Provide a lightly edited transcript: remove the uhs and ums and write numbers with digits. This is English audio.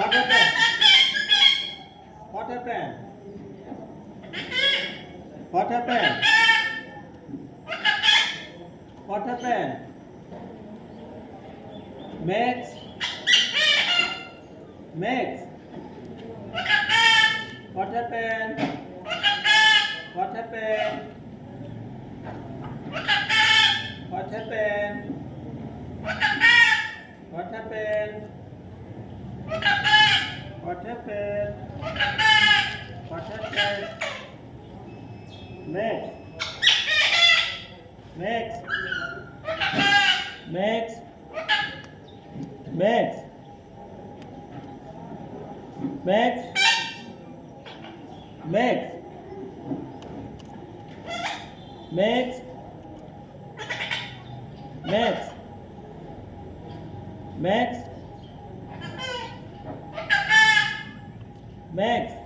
What happened? What happened? What happened? What happened? Max? Max? What happened? What happened? What happened? What happened? What happened? What happened? Max? Max? Max? Max? Max? Max? Max? Max? Max? Max?